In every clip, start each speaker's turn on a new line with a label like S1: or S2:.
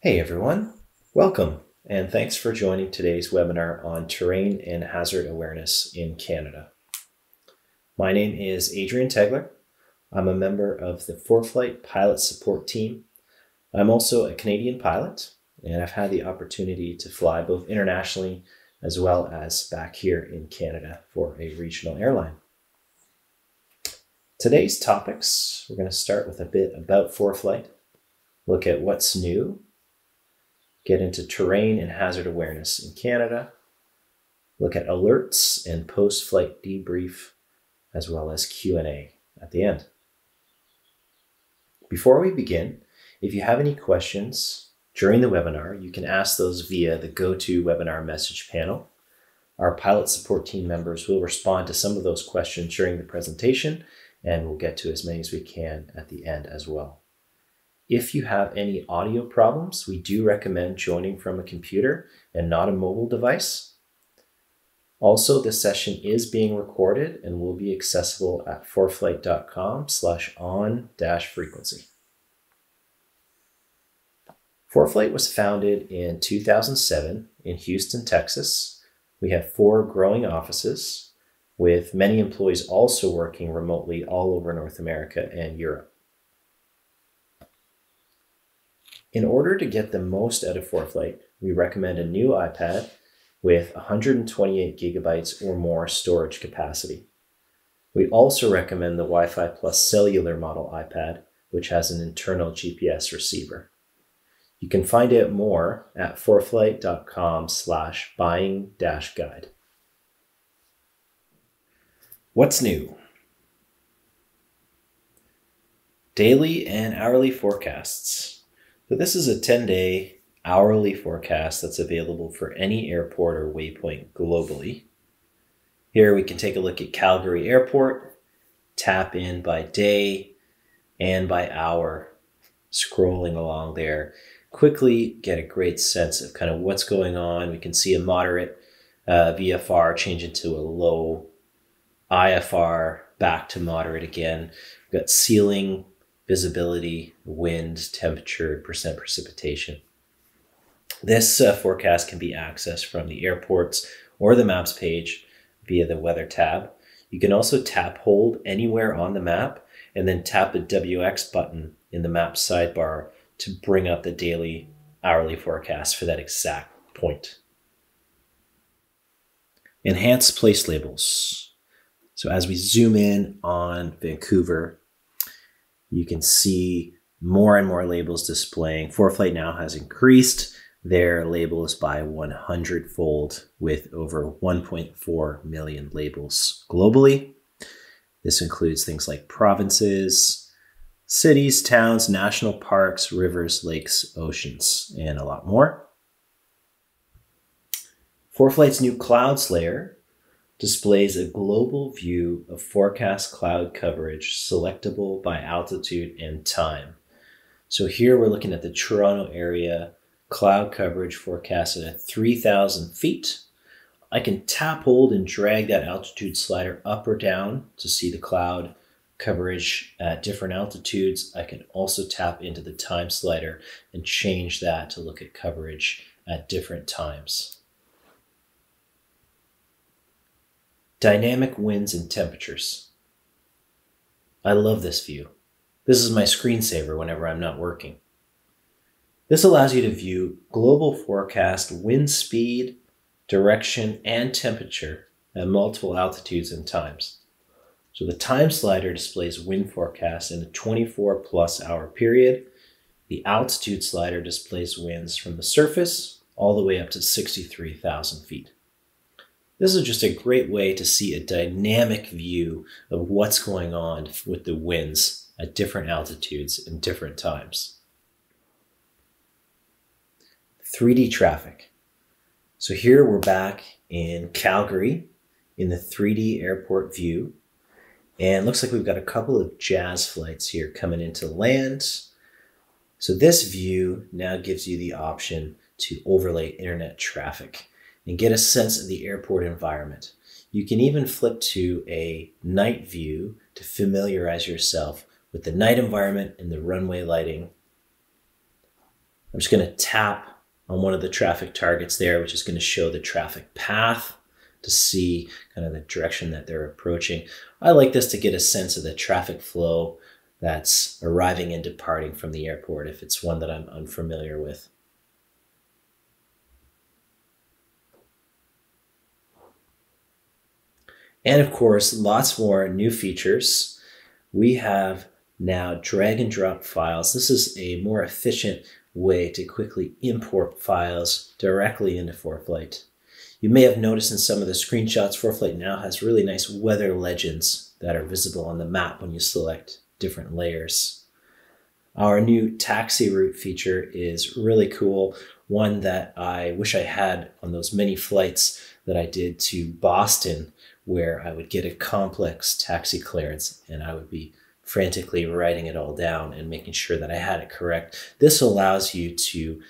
S1: Hey everyone, welcome and thanks for joining today's webinar on terrain and hazard awareness in Canada. My name is Adrian Tegler. I'm a member of the ForeFlight Pilot Support Team. I'm also a Canadian pilot and I've had the opportunity to fly both internationally as well as back here in Canada for a regional airline. Today's topics, we're going to start with a bit about ForeFlight, look at what's new, get into terrain and hazard awareness in Canada, look at alerts and post-flight debrief, as well as Q&A at the end. Before we begin, if you have any questions during the webinar, you can ask those via the GoToWebinar message panel. Our pilot support team members will respond to some of those questions during the presentation, and we'll get to as many as we can at the end as well. If you have any audio problems, we do recommend joining from a computer and not a mobile device. Also, this session is being recorded and will be accessible at foreflight.com/on-frequency. ForeFlight was founded in 2007 in Houston, Texas. We have 4 growing offices, with many employees also working remotely all over North America and Europe. In order to get the most out of ForeFlight, we recommend a new iPad with 128 gigabytes or more storage capacity. We also recommend the Wi-Fi plus cellular model iPad, which has an internal GPS receiver. You can find out more at foreflight.com/buying-guide. What's new? Daily and hourly forecasts. So this is a 10-day hourly forecast that's available for any airport or waypoint globally. Here we can take a look at Calgary Airport, tap in by day and by hour, scrolling along there. Quickly get a great sense of kind of what's going on. We can see a moderate VFR change into a low IFR, back to moderate again. We've got ceiling, visibility, wind, temperature, percent precipitation. This forecast can be accessed from the airports or the maps page via the weather tab. You can also tap hold anywhere on the map and then tap the WX button in the map sidebar to bring up the daily hourly forecast for that exact point. Enhanced place labels. So as we zoom in on Vancouver, you can see more and more labels displaying. ForeFlight now has increased their labels by 100-fold with over 1.4 million labels globally. This includes things like provinces, cities, towns, national parks, rivers, lakes, oceans, and a lot more. ForeFlight's new Clouds layer displays a global view of forecast cloud coverage selectable by altitude and time. So here we're looking at the Toronto area cloud coverage forecasted at 3,000 feet. I can tap, hold, and drag that altitude slider up or down to see the cloud coverage at different altitudes. I can also tap into the time slider and change that to look at coverage at different times. Dynamic winds and temperatures. I love this view. This is my screensaver whenever I'm not working. This allows you to view global forecast wind speed, direction, and temperature at multiple altitudes and times. So the time slider displays wind forecast in a 24+ hour period. The altitude slider displays winds from the surface all the way up to 63,000 feet. This is just a great way to see a dynamic view of what's going on with the winds at different altitudes and different times. 3D traffic. So here we're back in Calgary in the 3D airport view. And it looks like we've got a couple of Jazz flights here coming into land. So this view now gives you the option to overlay internet traffic and get a sense of the airport environment. You can even flip to a night view to familiarize yourself with the night environment and the runway lighting. I'm just going to tap on one of the traffic targets there, which is going to show the traffic path to see kind of the direction that they're approaching. I like this to get a sense of the traffic flow that's arriving and departing from the airport if it's one that I'm unfamiliar with. And of course, lots more new features. We have now drag and drop files. This is a more efficient way to quickly import files directly into ForeFlight. You may have noticed in some of the screenshots, ForeFlight now has really nice weather legends that are visible on the map when you select different layers. Our new taxi route feature is really cool, one that I wish I had on those many flights that I did to Boston, where I would get a complex taxi clearance and I would be frantically writing it all down and making sure that I had it correct. This allows you to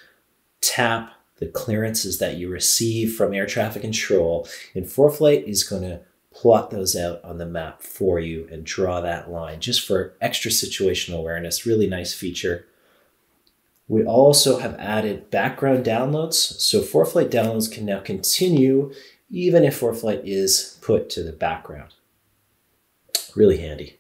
S1: tap the clearances that you receive from air traffic control, and ForeFlight is going to plot those out on the map for you and draw that line just for extra situational awareness. Really nice feature. We also have added background downloads. So ForeFlight downloads can now continue even if ForeFlight is put to the background. Really handy.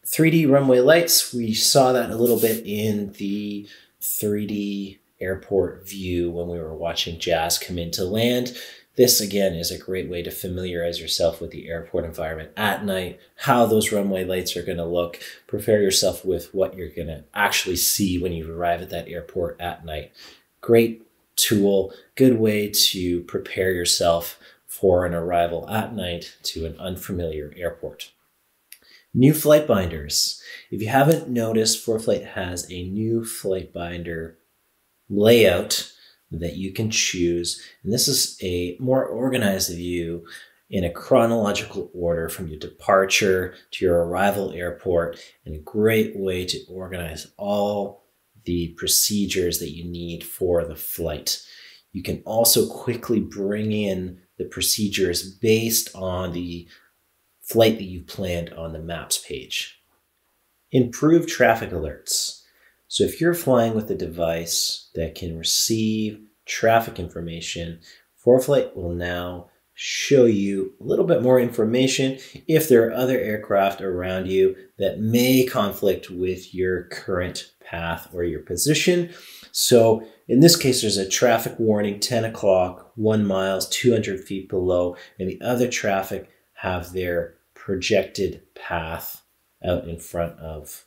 S1: 3D runway lights, we saw that a little bit in the 3D airport view when we were watching Jazz come in to land. This, again, is a great way to familiarize yourself with the airport environment at night, how those runway lights are going to look. Prepare yourself with what you're going to actually see when you arrive at that airport at night. Great tool, good way to prepare yourself for an arrival at night to an unfamiliar airport. New flight binders. If you haven't noticed, ForeFlight has a new flight binder layout that you can choose. And this is a more organized view in a chronological order from your departure to your arrival airport, and a great way to organize all the procedures that you need for the flight. You can also quickly bring in the procedures based on the flight that you've planned on the maps page. Improved traffic alerts. So if you're flying with a device that can receive traffic information, ForeFlight will now show you a little bit more information if there are other aircraft around you that may conflict with your current path or your position. So in this case, there's a traffic warning, 10 o'clock, 1 mile, 200 feet below, and the other traffic have their projected path out in front of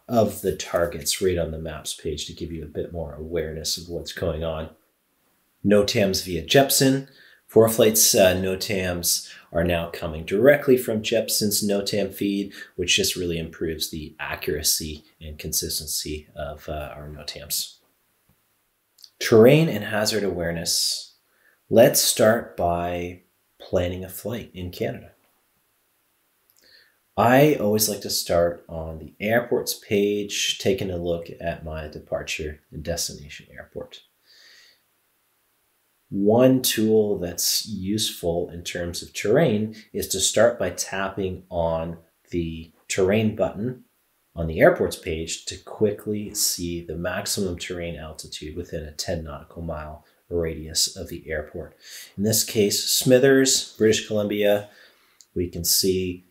S1: the targets right on the maps page to give you a bit more awareness of what's going on. NOTAMs via Jepson. ForeFlight's NOTAMs are now coming directly from Jepson's NOTAM feed, which just really improves the accuracy and consistency of our NOTAMs. Terrain and hazard awareness. Let's start by planning a flight in Canada. I always like to start on the airport's page, taking a look at my departure and destination airport. One tool that's useful in terms of terrain is to start by tapping on the terrain button on the airport's page to quickly see the maximum terrain altitude within a 10 nautical mile radius of the airport. In this case, Smithers, British Columbia, we can see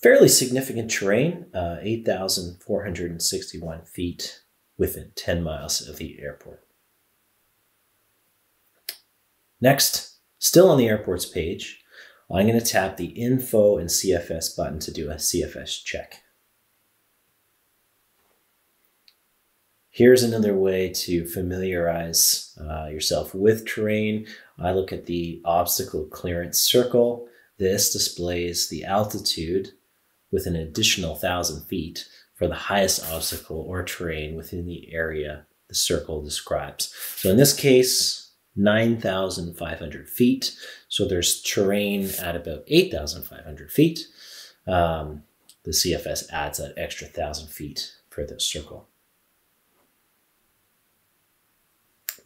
S1: fairly significant terrain, 8,461 feet within 10 miles of the airport. Next, still on the airport's page, I'm going to tap the Info and CFS button to do a CFS check. Here's another way to familiarize yourself with terrain. I look at the obstacle clearance circle. This displays the altitude with an additional 1,000 feet for the highest obstacle or terrain within the area the circle describes. So in this case, 9,500 feet. So there's terrain at about 8,500 feet. The CFS adds that extra 1,000 feet for the circle.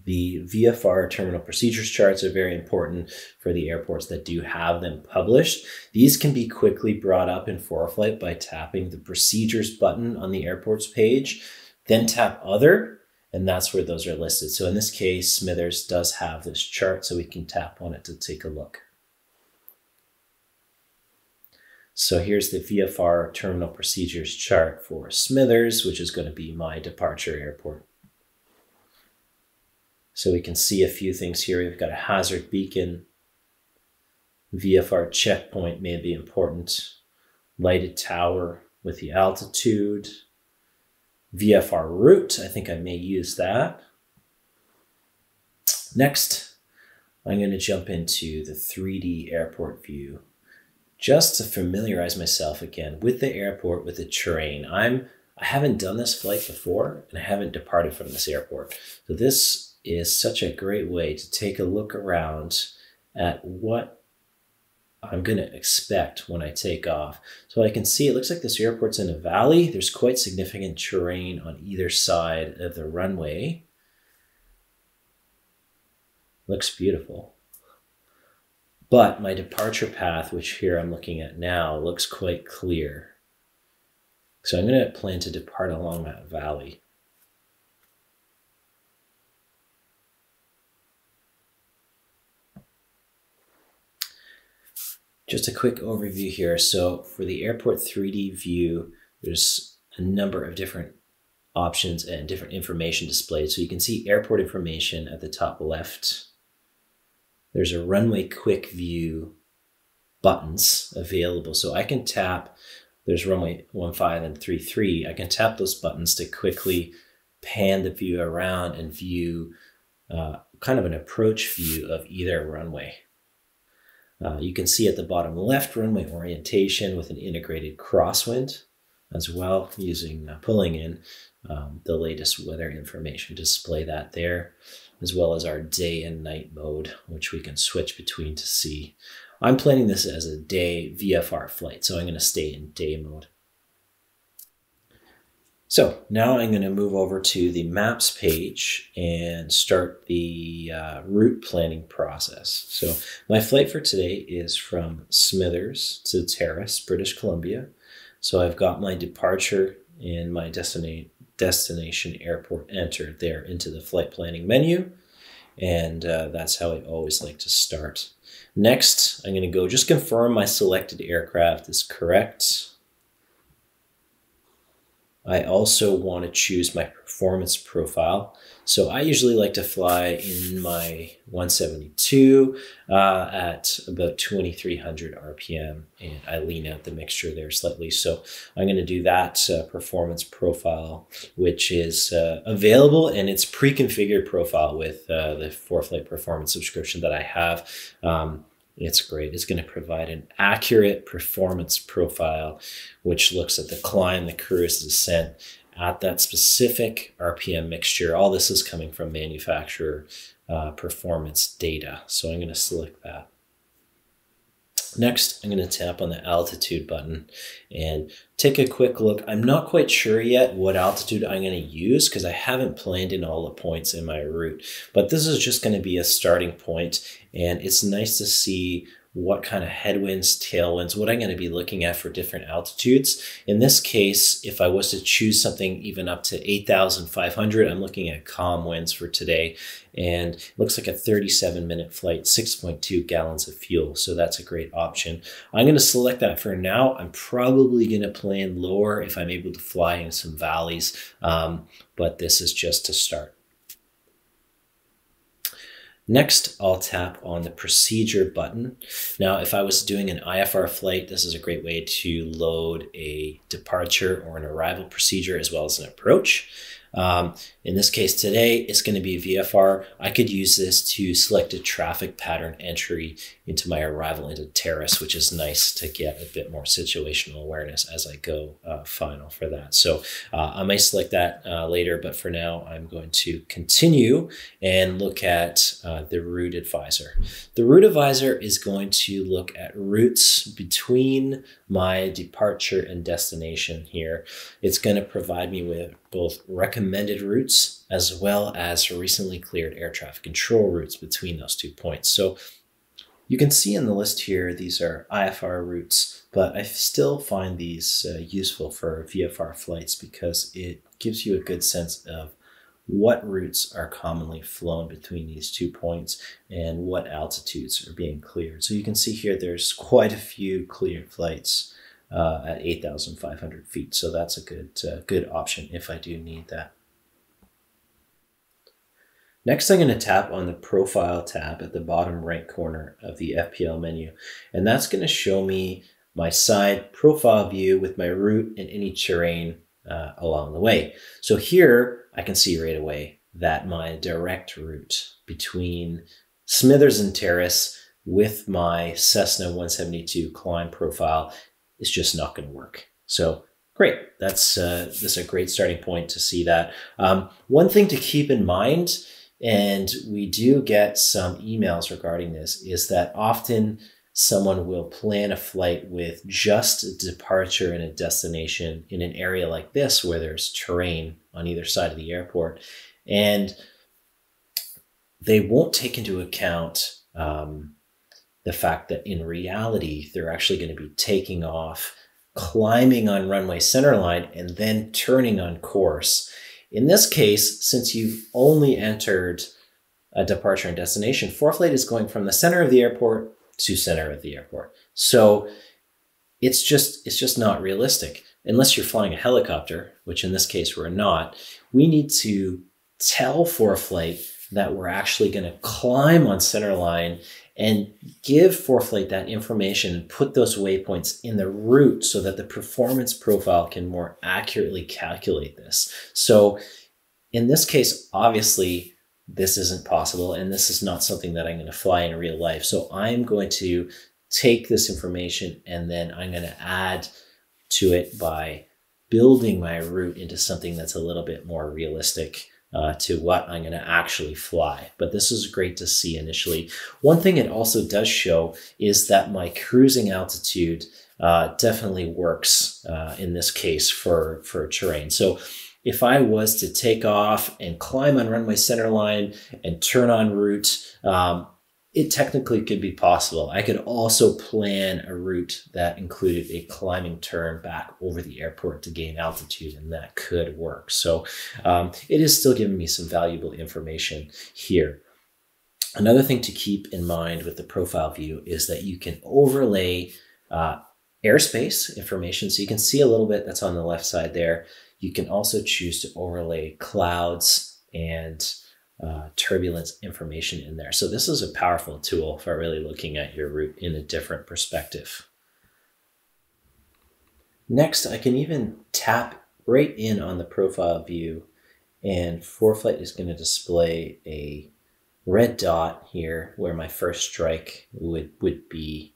S1: The VFR terminal procedures charts are very important for the airports that do have them published. These can be quickly brought up in ForeFlight by tapping the procedures button on the airport's page, then tap Other, And that's where those are listed. So in this case, Smithers does have this chart, so we can tap on it to take a look. So here's the VFR terminal procedures chart for Smithers, which is going to be my departure airport. So we can see a few things here. We've got a hazard beacon, VFR checkpoint may be important, lighted tower with the altitude, VFR route, I think I may use that. Next, I'm going to jump into the 3D airport view just to familiarize myself again with the airport, with the terrain. I haven't done this flight before, and I haven't departed from this airport. So this is such a great way to take a look around at what I'm going to expect when I take off. So I can see it looks like this airport's in a valley. There's quite significant terrain on either side of the runway. Looks beautiful. But my departure path, which here I'm looking at now, looks quite clear. So I'm going to plan to depart along that valley. Just a quick overview here. So for the airport 3D view, there's a number of different options and different information displayed. So you can see airport information at the top left. There's a runway quick view buttons available. So I can tap, there's runway 15 and 33. I can tap those buttons to quickly pan the view around and view kind of an approach view of either runway. You can see at the bottom left runway orientation with an integrated crosswind as well, using pulling in the latest weather information to display that there, as well as our day and night mode, which we can switch between to see. I'm planning this as a day VFR flight, so I'm going to stay in day mode. So now I'm going to move over to the maps page and start the route planning process. So my flight for today is from Smithers to Terrace, British Columbia. So I've got my departure and my destination airport entered there into the flight planning menu. And that's how I always like to start. Next, I'm going to go just confirm my selected aircraft is correct. I also want to choose my performance profile. So I usually like to fly in my 172 at about 2300 RPM, and I lean out the mixture there slightly. So I'm going to do that performance profile, which is available, and it's pre-configured profile with the ForeFlight performance subscription that I have. It's great. It's going to provide an accurate performance profile, which looks at the climb, the cruise, descent at that specific RPM mixture. All this is coming from manufacturer performance data. So I'm going to select that. Next, I'm going to tap on the altitude button and take a quick look. I'm not quite sure yet what altitude I'm going to use because I haven't planned in all the points in my route, but this is just going to be a starting point, and it's nice to see what kind of headwinds, tailwinds, what I'm going to be looking at for different altitudes. In this case, if I was to choose something even up to 8,500, I'm looking at calm winds for today, and it looks like a 37-minute flight, 6.2 gallons of fuel. So that's a great option. I'm going to select that for now. I'm probably going to plan lower if I'm able to fly in some valleys, but this is just to start. Next, I'll tap on the procedure button. Now, if I was doing an IFR flight, this is a great way to load a departure or an arrival procedure as well as an approach. In this case today, it's going to be VFR. I could use this to select a traffic pattern entry into my arrival into Terrace, which is nice to get a bit more situational awareness as I go final for that. So I may select that later, but for now, I'm going to continue and look at the route advisor. The route advisor is going to look at routes between my departure and destination here. It's going to provide me with both recommended routes as well as recently cleared air traffic control routes between those 2 points. So you can see in the list here, these are IFR routes, but I still find these useful for VFR flights because it gives you a good sense of what routes are commonly flown between these 2 points and what altitudes are being cleared. So you can see here there's quite a few cleared flights at 8,500 feet. So that's a good option if I do need that. Next, I'm going to tap on the Profile tab at the bottom right corner of the FPL menu, and that's going to show me my side profile view with my route and any terrain along the way. So here I can see right away that my direct route between Smithers and Terrace with my Cessna 172 climb profile is just not going to work. So great, this is a great starting point to see that. One thing to keep in mind, and we do get some emails regarding this, is that often someone will plan a flight with just a departure and a destination in an area like this where there's terrain on either side of the airport. And they won't take into account the fact that in reality, they're actually going to be taking off, climbing on runway centerline, and then turning on course. In this case, since you've only entered a departure and destination, ForeFlight is going from the center of the airport to center of the airport. So it's just not realistic. Unless you're flying a helicopter, which in this case we're not, we need to tell ForeFlight that we're actually going to climb on centerline and give ForeFlight that information and put those waypoints in the route so that the performance profile can more accurately calculate this. So in this case, obviously, this isn't possible, and this is not something that I'm going to fly in real life. So I'm going to take this information and then I'm going to add to it by building my route into something that's a little bit more realistic to what I'm going to actually fly. But this is great to see initially. One thing it also does show is that my cruising altitude definitely works in this case for terrain. So if I was to take off and climb on runway centerline and turn on route, it technically could be possible. I could also plan a route that included a climbing turn back over the airport to gain altitude, and that could work. So it is still giving me some valuable information here. Another thing to keep in mind with the profile view is that you can overlay airspace information. So you can see a little bit that's on the left side there. You can also choose to overlay clouds and turbulence information in there. So this is a powerful tool for really looking at your route in a different perspective. Next, I can even tap right in on the profile view, and ForeFlight is going to display a red dot here where my first strike would be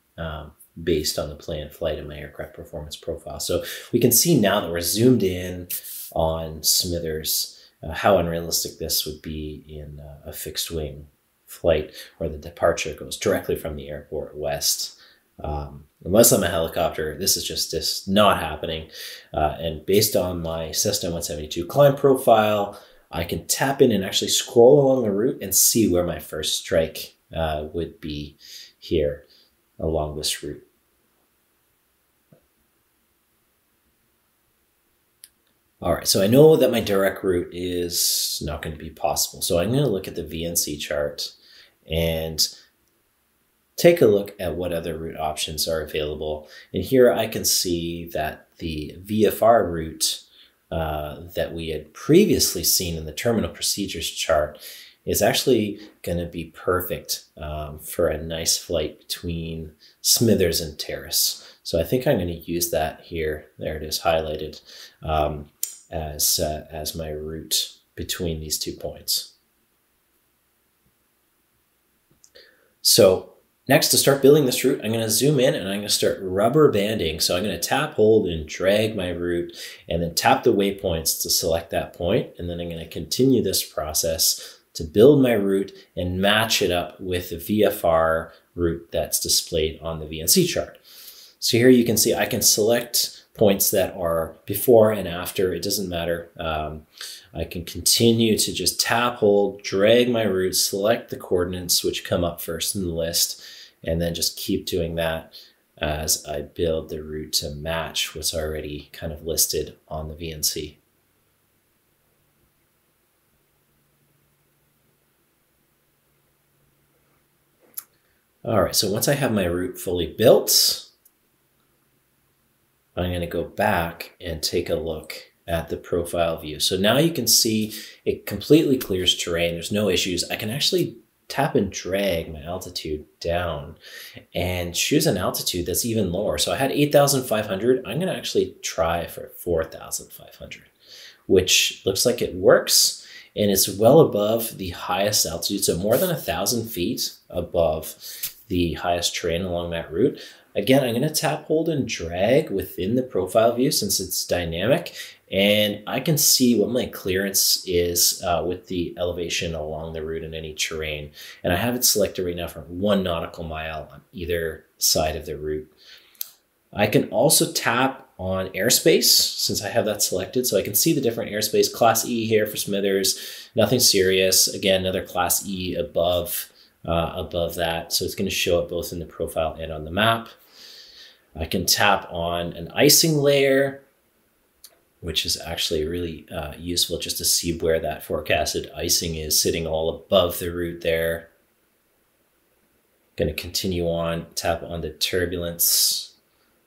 S1: based on the planned flight of my aircraft performance profile. So we can see now that we're zoomed in on Smithers, how unrealistic this would be in a fixed wing flight where the departure goes directly from the airport west. Unless I'm a helicopter, this is just not happening. And based on my Cessna 172 climb profile, I can tap in and actually scroll along the route and see where my first strike would be here along this route. All right, so I know that my direct route is not going to be possible. So I'm going to look at the VNC chart and take a look at what other route options are available. And here I can see that the VFR route that we had previously seen in the terminal procedures chart is actually going to be perfect for a nice flight between Smithers and Terrace. So I think I'm going to use that here. There it is highlighted as my route between these 2 points. So next, to start building this route, I'm going to zoom in and I'm going to start rubber banding. So I'm going to tap, hold, and drag my route, and then tap the waypoints to select that point. And then I'm going to continue this process to build my route and match it up with the VFR route that's displayed on the VNC chart. So here you can see I can select points that are before and after. It doesn't matter. I can continue to just tap, hold, drag my route, select the coordinates which come up first in the list, and then just keep doing that as I build the route to match what's already kind of listed on the VNC. All right, so once I have my route fully built, I'm going to go back and take a look at the profile view. So now you can see it completely clears terrain. There's no issues. I can actually tap and drag my altitude down and choose an altitude that's even lower. So I had 8,500. I'm going to actually try for 4,500, which looks like it works. And it's well above the highest altitude. So more than 1,000 feet above the highest terrain along that route. Again, I'm going to tap, hold, and drag within the profile view since it's dynamic, and I can see what my clearance is with the elevation along the route in any terrain. And I have it selected right now for 1 nautical mile on either side of the route. I can also tap on airspace since I have that selected, so I can see the different airspace. Class E here for Smithers, nothing serious. Again, another Class E above that, so it's going to show it both in the profile and on the map. I can tap on an icing layer, which is actually really useful just to see where that forecasted icing is sitting all above the route there. Going to continue on, tap on the turbulence.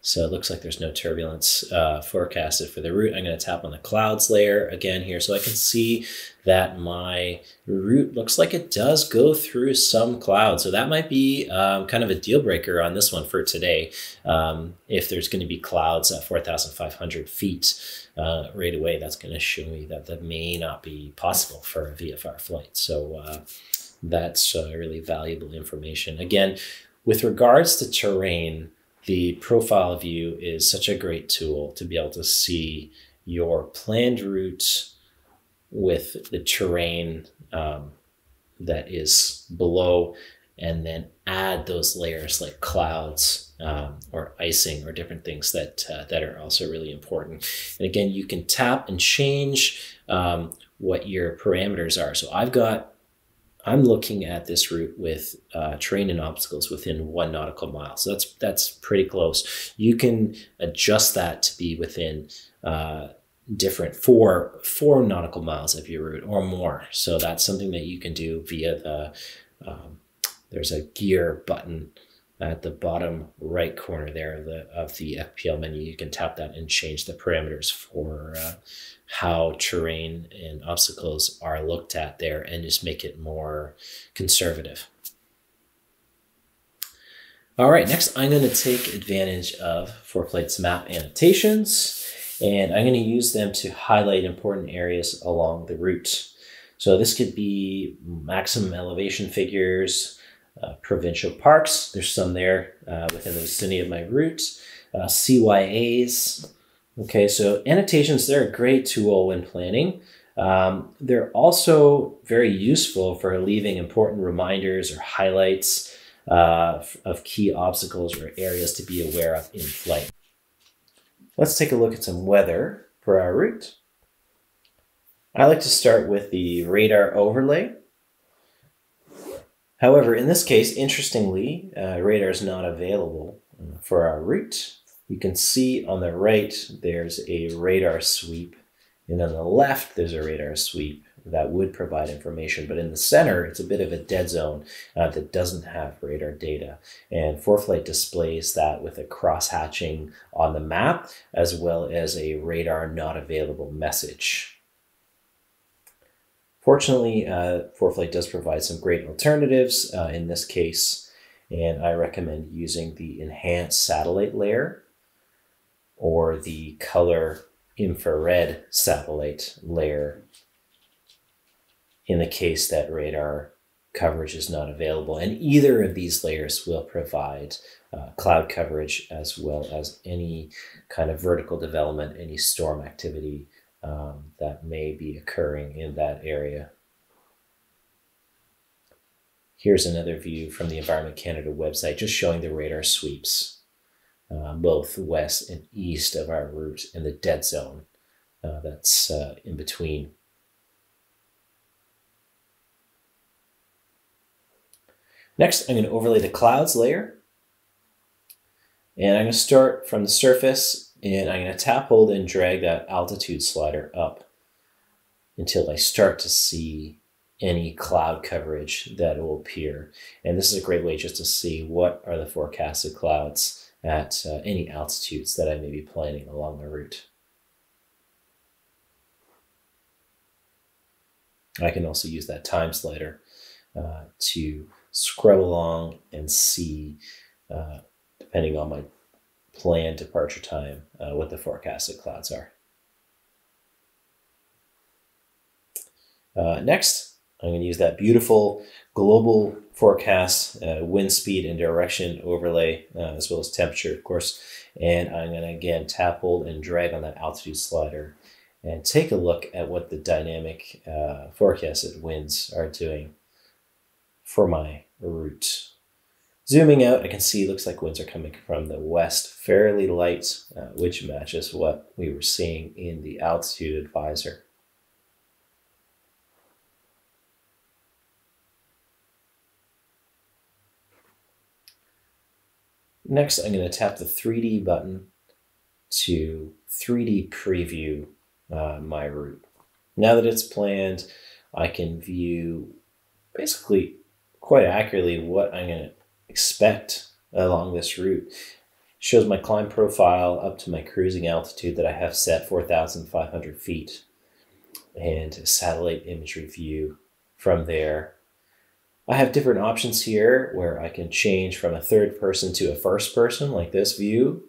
S1: So it looks like there's no turbulence forecasted for the route. I'm going to tap on the clouds layer again here so I can see that my route looks like it does go through some clouds. So that might be kind of a deal breaker on this one for today. If there's going to be clouds at 4,500 feet right away, that's going to show me that that may not be possible for a VFR flight. So that's really valuable information. Again, with regards to terrain, the profile view is such a great tool to be able to see your planned route with the terrain that is below, and then add those layers like clouds or icing or different things that are also really important. And again, you can tap and change what your parameters are. So I'm looking at this route with terrain and obstacles within 1 nautical mile. So that's pretty close. You can adjust that to be within different four nautical miles of your route or more. So that's something that you can do via the, there's a gear button at the bottom right corner there of the FPL menu. You can tap that and change the parameters for how terrain and obstacles are looked at there and just make it more conservative. All right, next I'm going to take advantage of ForeFlight's map annotations, and I'm going to use them to highlight important areas along the route. So this could be maximum elevation figures, provincial parks. There's some there within the vicinity of my route, CYAs. Okay, so annotations, they're a great tool when planning. They're also very useful for leaving important reminders or highlights of key obstacles or areas to be aware of in flight. Let's take a look at some weather for our route. I like to start with the radar overlay. However, in this case, interestingly, radar is not available for our route. You can see on the right, there's a radar sweep, and on the left, there's a radar sweep that would provide information. But in the center, it's a bit of a dead zone that doesn't have radar data. And ForeFlight displays that with a cross-hatching on the map, as well as a radar not available message. Fortunately, ForeFlight does provide some great alternatives in this case, and I recommend using the enhanced satellite layer or the color infrared satellite layer in the case that radar coverage is not available. And either of these layers will provide cloud coverage as well as any kind of vertical development, any storm activity that may be occurring in that area. Here's another view from the Environment Canada website, just showing the radar sweeps, both west and east of our route in the dead zone that's in between. Next, I'm going to overlay the clouds layer. And I'm going to start from the surface, and I'm going to tap, hold, and drag that altitude slider up until I start to see any cloud coverage that will appear. And this is a great way just to see what are the forecasted clouds at any altitudes that I may be planning along the route. I can also use that time slider to scrub along and see, depending on my planned departure time, what the forecasted clouds are. Next, I'm going to use that beautiful global forecast, wind speed and direction overlay, as well as temperature, of course. And I'm going to, again, tap, hold, and drag on that altitude slider and take a look at what the dynamic forecasted winds are doing for my route. Zooming out, I can see it looks like winds are coming from the west, fairly light, which matches what we were seeing in the altitude advisor. Next, I'm going to tap the 3D button to 3D preview my route. Now that it's planned, I can view basically quite accurately what I'm going to expect along this route. It shows my climb profile up to my cruising altitude that I have set 4,500 feet, and a satellite imagery view from there. I have different options here where I can change from a third person to a first person, like this view.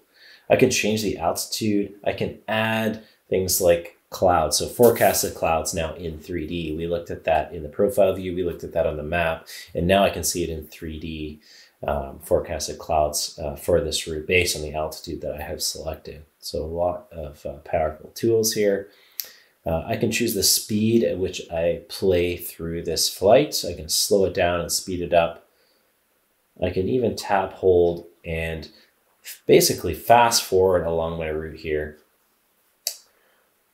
S1: I can change the altitude. I can add things like clouds. So forecasted clouds now in 3D. We looked at that in the profile view. We looked at that on the map. And now I can see it in 3D, forecasted clouds for this route based on the altitude that I have selected. So a lot of powerful tools here. I can choose the speed at which I play through this flight. I can slow it down and speed it up. I can even tap, hold, and basically fast forward along my route here,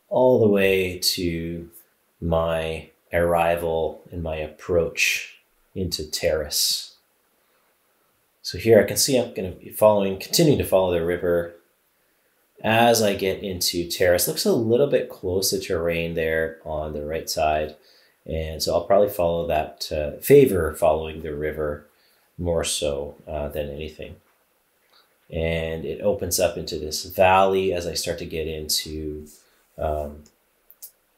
S1: all the way to my arrival and my approach into Terrace. So here I can see I'm going to be continuing to follow the river. As I get into Terrace, looks a little bit close to terrain there on the right side. And so I'll probably follow that, favor following the river more so than anything. And it opens up into this valley as I start to get into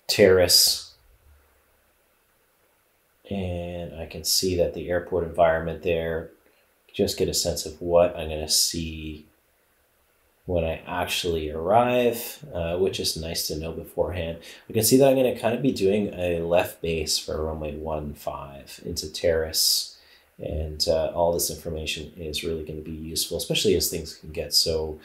S1: Terrace. And I can see that the airport environment there, just get a sense of what I'm going to see when I actually arrive, which is nice to know beforehand. I can see that I'm going to kind of be doing a left base for runway 15 into Terrace, and all this information is really going to be useful, especially as things can get so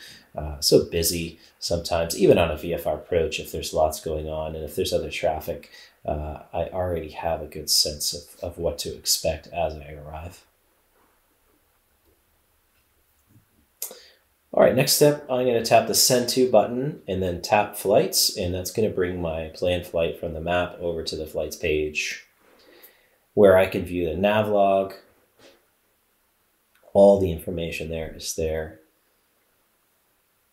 S1: busy sometimes, even on a VFR approach. If there's lots going on and if there's other traffic, I already have a good sense of what to expect as I arrive. All right, next step, I'm going to tap the Send To button and then tap Flights, and that's going to bring my planned flight from the map over to the Flights page, where I can view the navlog. All the information there is there.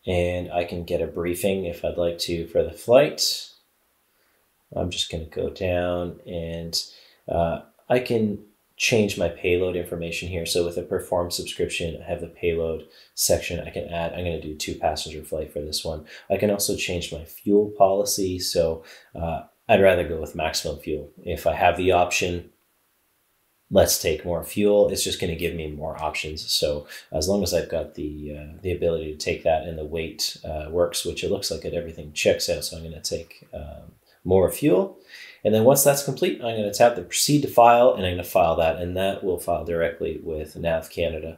S1: And I can get a briefing if I'd like to for the flight. I'm just going to go down, and I can change my payload information here. So with a Perform subscription, I have the payload section I can add. I'm going to do 2-passenger flight for this one. I can also change my fuel policy. So I'd rather go with maximum fuel. If I have the option, let's take more fuel, it's just going to give me more options. So as long as I've got the ability to take that and the weight works, which it looks like everything checks out. So I'm going to take more fuel. And then once that's complete, I'm going to tap the Proceed to File, and I'm going to file that, and that will file directly with Nav Canada.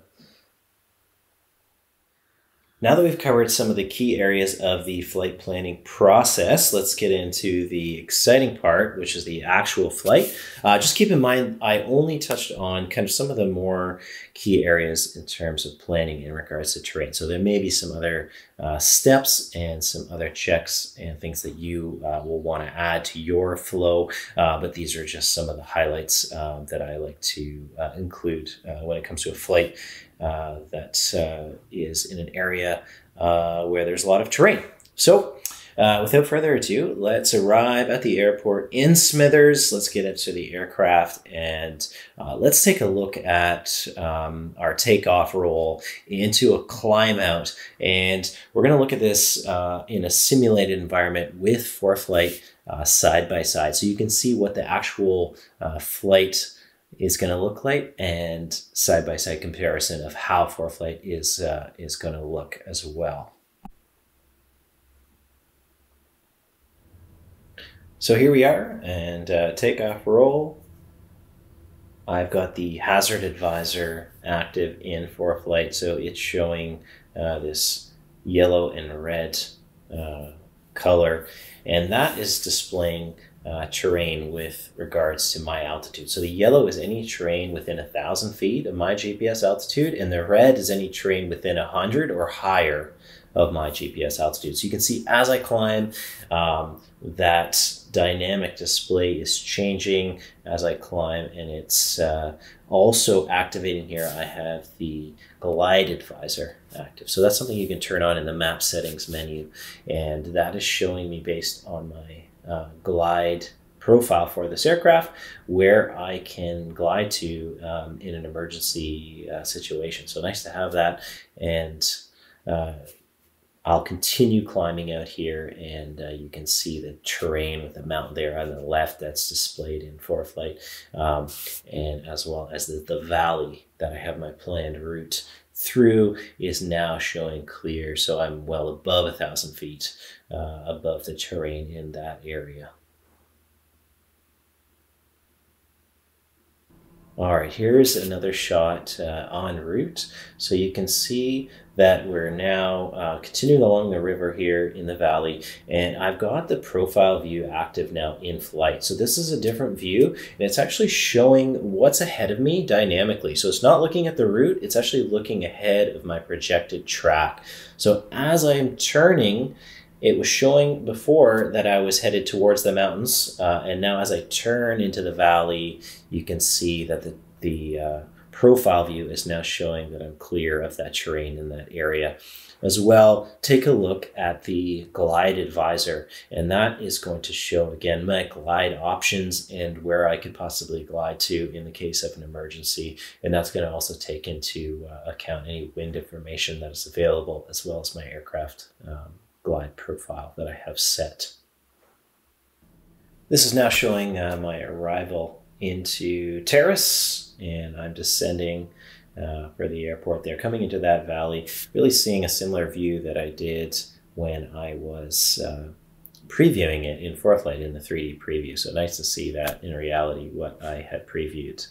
S1: Now that we've covered some of the key areas of the flight planning process, let's get into the exciting part, which is the actual flight. Just keep in mind, I only touched on kind of some of the more key areas in terms of planning in regards to terrain. So there may be some other steps and some other checks and things that you will want to add to your flow, but these are just some of the highlights that I like to include when it comes to a flight that is in an area where there's a lot of terrain. So without further ado, let's arrive at the airport in Smithers. Let's get into the aircraft and let's take a look at our takeoff roll into a climb out. And we're going to look at this in a simulated environment with ForeFlight side by side. So you can see what the actual flight is going to look like and side-by-side comparison of how ForeFlight is going to look as well. So here we are, and takeoff roll. I've got the hazard advisor active in ForeFlight, so it's showing this yellow and red color, and that is displaying terrain with regards to my altitude. So the yellow is any terrain within 1,000 feet of my GPS altitude, and the red is any terrain within 100 or higher of my GPS altitude. So you can see as I climb, that dynamic display is changing as I climb, and it's also activating here. I have the glide advisor active. So that's something you can turn on in the map settings menu, and that is showing me based on my glide profile for this aircraft where I can glide to in an emergency situation. So nice to have that, and I'll continue climbing out here, and you can see the terrain with the mountain there on the left that's displayed in ForeFlight, and as well as the valley that I have my planned route through is now showing clear. So I'm well above 1,000 feet above the terrain in that area. All right, here's another shot en route. So you can see that we're now continuing along the river here in the valley, and I've got the profile view active now in flight. So this is a different view, and it's actually showing what's ahead of me dynamically. So it's not looking at the route, it's actually looking ahead of my projected track. So as I'm turning, it was showing before that I was headed towards the mountains, and now as I turn into the valley, you can see that the profile view is now showing that I'm clear of that terrain in that area. As well, take a look at the glide advisor, and that is going to show again my glide options and where I could possibly glide to in the case of an emergency. And that's going to also take into account any wind information that is available, as well as my aircraft glide profile that I have set. This is now showing my arrival into Terrace, and I'm descending for the airport there, coming into that valley, really seeing a similar view that I did when I was previewing it in ForeFlight in the 3D preview. So nice to see that in reality what I had previewed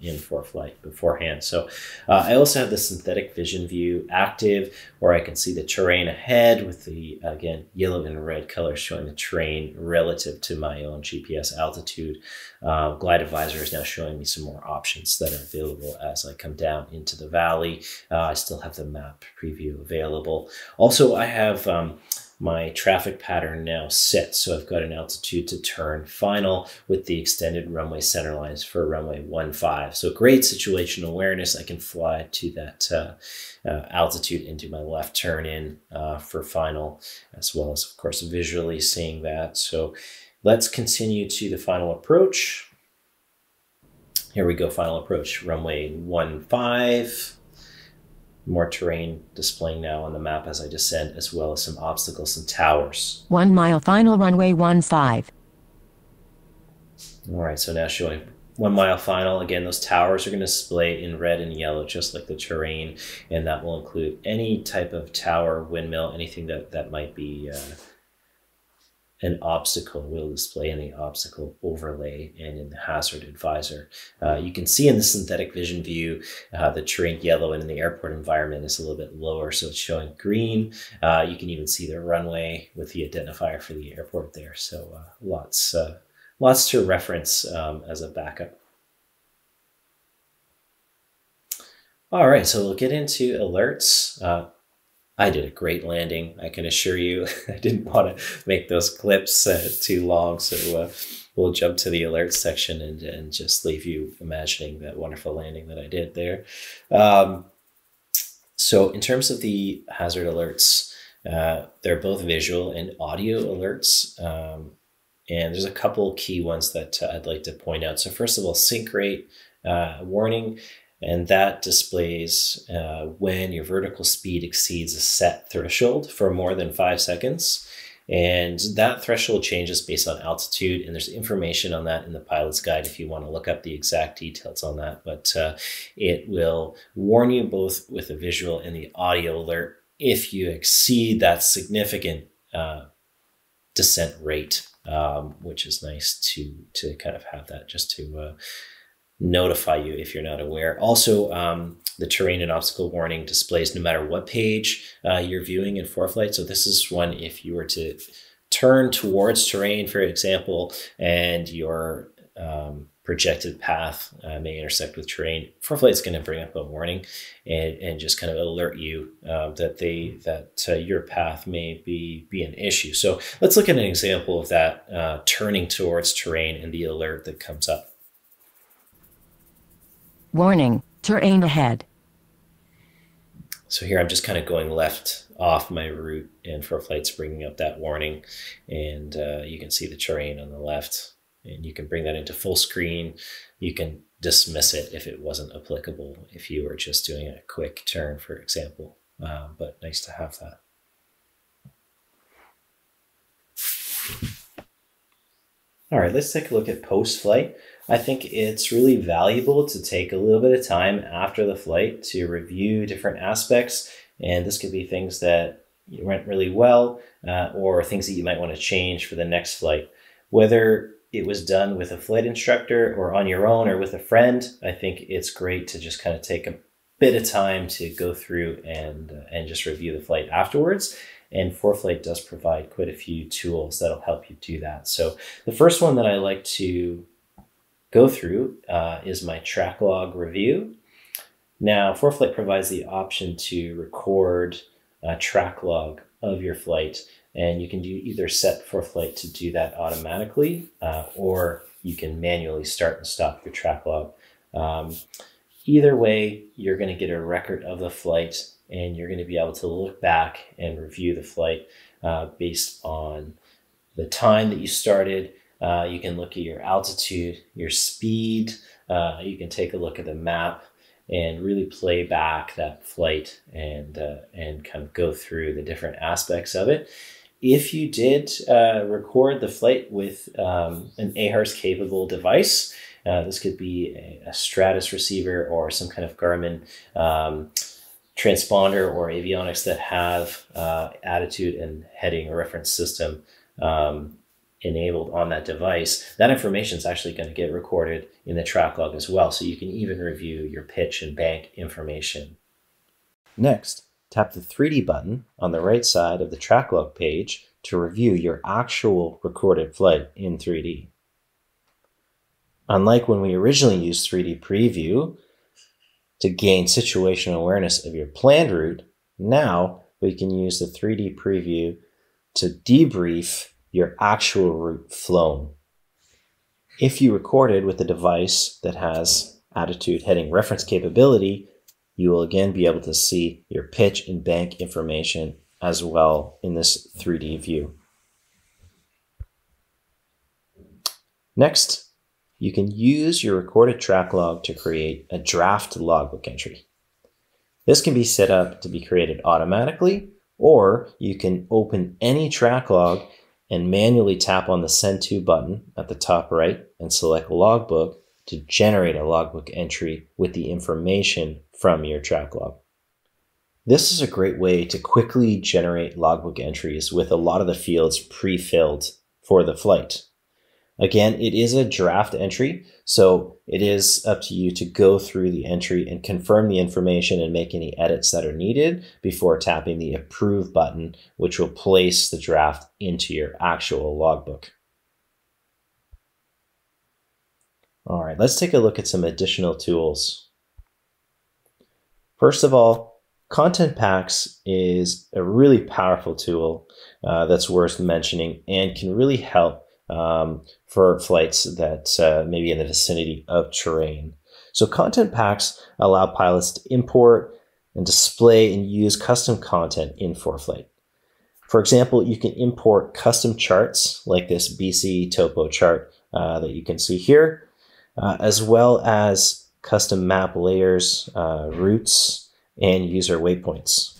S1: in ForeFlight beforehand. So I also have the synthetic vision view active, where I can see the terrain ahead with the, again, yellow and red colors showing the terrain relative to my own GPS altitude. Glide advisor is now showing me some more options that are available as I come down into the valley. I still have the map preview available. Also, I have my traffic pattern now set. So I've got an altitude to turn final with the extended runway center lines for runway 15. So great situational awareness. I can fly to that altitude into my left turn in for final, as well as, of course, visually seeing that. So let's continue to the final approach. Here we go, final approach, runway 15. More terrain displaying now on the map as I descend, as well as some obstacles and towers.
S2: 1 mile final runway 15.
S1: All right, so now showing 1 mile final. Again, those towers are going to display in red and yellow, just like the terrain, and that will include any type of tower, windmill, anything that might be an obstacle will display in the obstacle overlay and in the hazard advisor. You can see in the synthetic vision view, the terrain yellow, and in the airport environment is a little bit lower, so it's showing green. You can even see the runway with the identifier for the airport there. So lots to reference as a backup. All right, so we'll get into alerts. I did a great landing, I can assure you. I didn't want to make those clips too long, so we'll jump to the alerts section and just leave you imagining that wonderful landing that I did there. So in terms of the hazard alerts, They're both visual and audio alerts. And there's a couple key ones that I'd like to point out. So first of all, sync rate warning, and that displays when your vertical speed exceeds a set threshold for more than 5 seconds. And that threshold changes based on altitude, and there's information on that in the pilot's guide if you want to look up the exact details on that. But it will warn you both with the visual and the audio alert if you exceed that significant descent rate, which is nice to kind of have that just to notify you if you're not aware. Also, the terrain and obstacle warning displays no matter what page you're viewing in ForeFlight. So this is one if you were to turn towards terrain, for example, and your projected path may intersect with terrain, ForeFlight is going to bring up a warning and just kind of alert you that your path may be an issue. So let's look at an example of that, turning towards terrain and the alert that comes up.
S2: Warning, terrain ahead.
S1: So here I'm just kind of going left off my route, and ForeFlight's bringing up that warning, and you can see the terrain on the left, and you can bring that into full screen. You can dismiss it if it wasn't applicable, if you were just doing a quick turn, for example, but nice to have that. All right, let's take a look at post-flight. I think it's really valuable to take a little bit of time after the flight to review different aspects. And this could be things that went really well or things that you might want to change for the next flight. Whether it was done with a flight instructor or on your own or with a friend, I think it's great to just kind of take a bit of time to go through and just review the flight afterwards. And ForeFlight does provide quite a few tools that'll help you do that. So the first one that I like to go through is my track log review. Now, ForeFlight provides the option to record a track log of your flight, and you can either set ForeFlight to do that automatically, or you can manually start and stop your track log. Either way, you're going to get a record of the flight, and you're going to be able to look back and review the flight based on the time that you started. You can look at your altitude, your speed. You can take a look at the map and really play back that flight and kind of go through the different aspects of it. If you did record the flight with an AHRS capable device, this could be a Stratus receiver or some kind of Garmin transponder or avionics that have attitude and heading reference system enabled on that device, that information is actually going to get recorded in the track log as well. So you can even review your pitch and bank information. Next, tap the 3D button on the right side of the track log page to review your actual recorded flight in 3D. Unlike when we originally used 3D preview to gain situational awareness of your planned route, now we can use the 3D preview to debrief your actual route flown. If you recorded with a device that has attitude heading reference capability, you will again be able to see your pitch and bank information as well in this 3D view. Next, you can use your recorded track log to create a draft logbook entry. This can be set up to be created automatically, or you can open any track log and manually tap on the Send To button at the top right and select Logbook to generate a logbook entry with the information from your track log. This is a great way to quickly generate logbook entries with a lot of the fields pre-filled for the flight. Again, it is a draft entry, so it is up to you to go through the entry and confirm the information and make any edits that are needed before tapping the Approve button, which will place the draft into your actual logbook. All right, let's take a look at some additional tools. First of all, Content Packs is a really powerful tool that's worth mentioning and can really help for flights that may be in the vicinity of terrain. So content packs allow pilots to import and display and use custom content in ForeFlight. For example, you can import custom charts like this BC topo chart that you can see here, as well as custom map layers, routes, and user waypoints.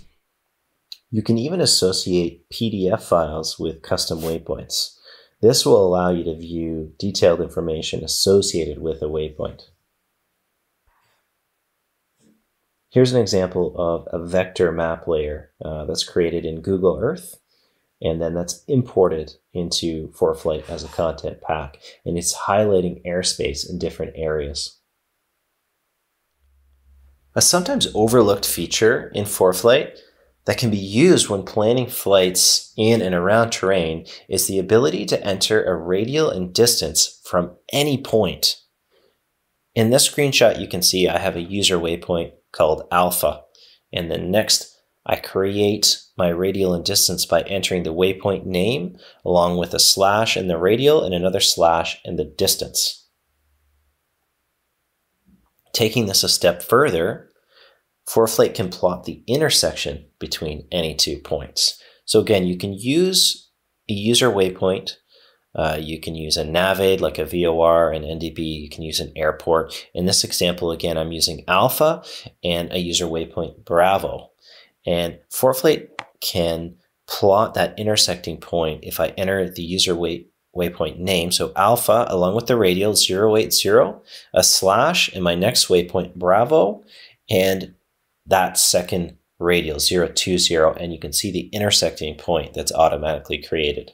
S1: You can even associate PDF files with custom waypoints. This will allow you to view detailed information associated with a waypoint. Here's an example of a vector map layer that's created in Google Earth, and then that's imported into ForeFlight as a content pack, and it's highlighting airspace in different areas. A sometimes overlooked feature in ForeFlight that can be used when planning flights in and around terrain is the ability to enter a radial and distance from any point. In this screenshot, you can see I have a user waypoint called Alpha, and then next I create my radial and distance by entering the waypoint name along with a slash in the radial and another slash in the distance. Taking this a step further, ForeFlight can plot the intersection between any 2 points. So again, you can use a user waypoint, you can use a navaid like a VOR and NDB, you can use an airport. In this example, again, I'm using Alpha and a user waypoint Bravo. And ForeFlight can plot that intersecting point if I enter the user waypoint name. So Alpha along with the radial 080, a slash in my next waypoint Bravo, and that second radial 020, and you can see the intersecting point that's automatically created.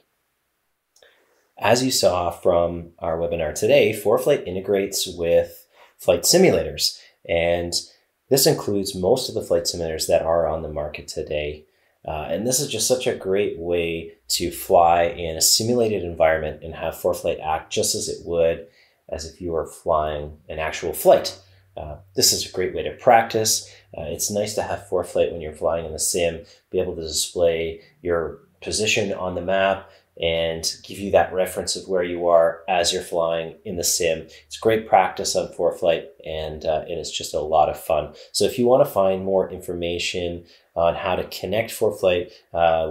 S1: As you saw from our webinar today, ForeFlight integrates with flight simulators, and this includes most of the flight simulators that are on the market today. And this is just such a great way to fly in a simulated environment and have ForeFlight act just as it would as if you were flying an actual flight. This is a great way to practice. It's nice to have ForeFlight when you're flying in the sim, be able to display your position on the map and give you that reference of where you are as you're flying in the sim. It's great practice on ForeFlight, and it's just a lot of fun. So if you want to find more information on how to connect ForeFlight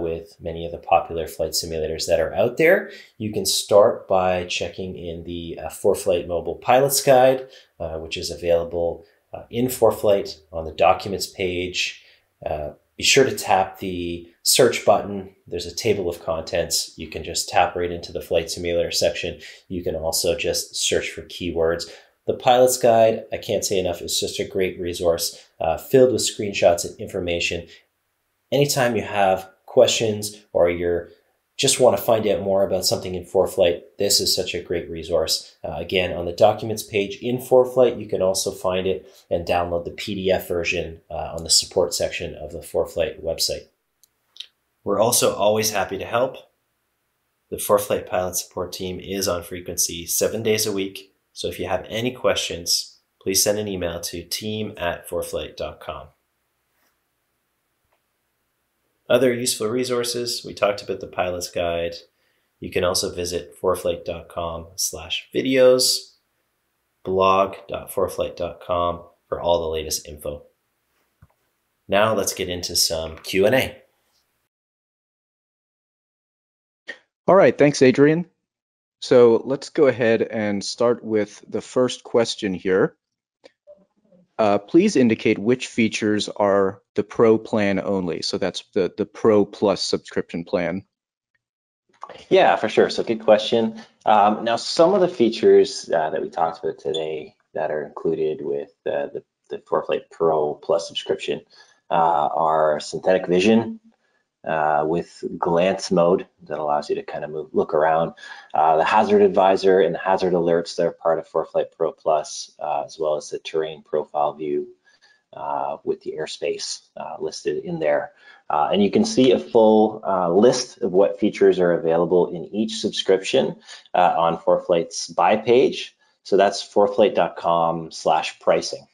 S1: with many of the popular flight simulators that are out there, you can start by checking in the ForeFlight Mobile Pilot's Guide, which is available in ForeFlight on the Documents page. Be sure to tap the search button. There's a table of contents. You can just tap right into the flight simulator section. You can also just search for keywords. The Pilot's Guide, I can't say enough, is just a great resource filled with screenshots and information. Anytime you have questions or you're just want to find out more about something in ForeFlight, this is such a great resource. Again, on the Documents page in ForeFlight, you can also find it and download the PDF version on the support section of the ForeFlight website. We're also always happy to help. The ForeFlight Pilot Support Team is on frequency 7 days a week. So if you have any questions, please send an email to team@foreflight.com. Other useful resources, we talked about the Pilot's Guide. You can also visit foreflight.com/videos, blog.foreflight.com for all the latest info. Now let's get into some Q&A.
S3: All right, thanks, Adrian. So let's go ahead and start with the first question here. Please indicate which features are the Pro plan only. So that's the Pro Plus subscription plan.
S4: Yeah, for sure. So good question. Now, some of the features that we talked about today that are included with the ForeFlight Pro Plus subscription are synthetic vision with glance mode that allows you to kind of look around, the hazard advisor and the hazard alerts that are part of ForeFlight Pro Plus, as well as the terrain profile view with the airspace listed in there. And you can see a full list of what features are available in each subscription on ForeFlight's buy page. So that's foreflight.com/pricing.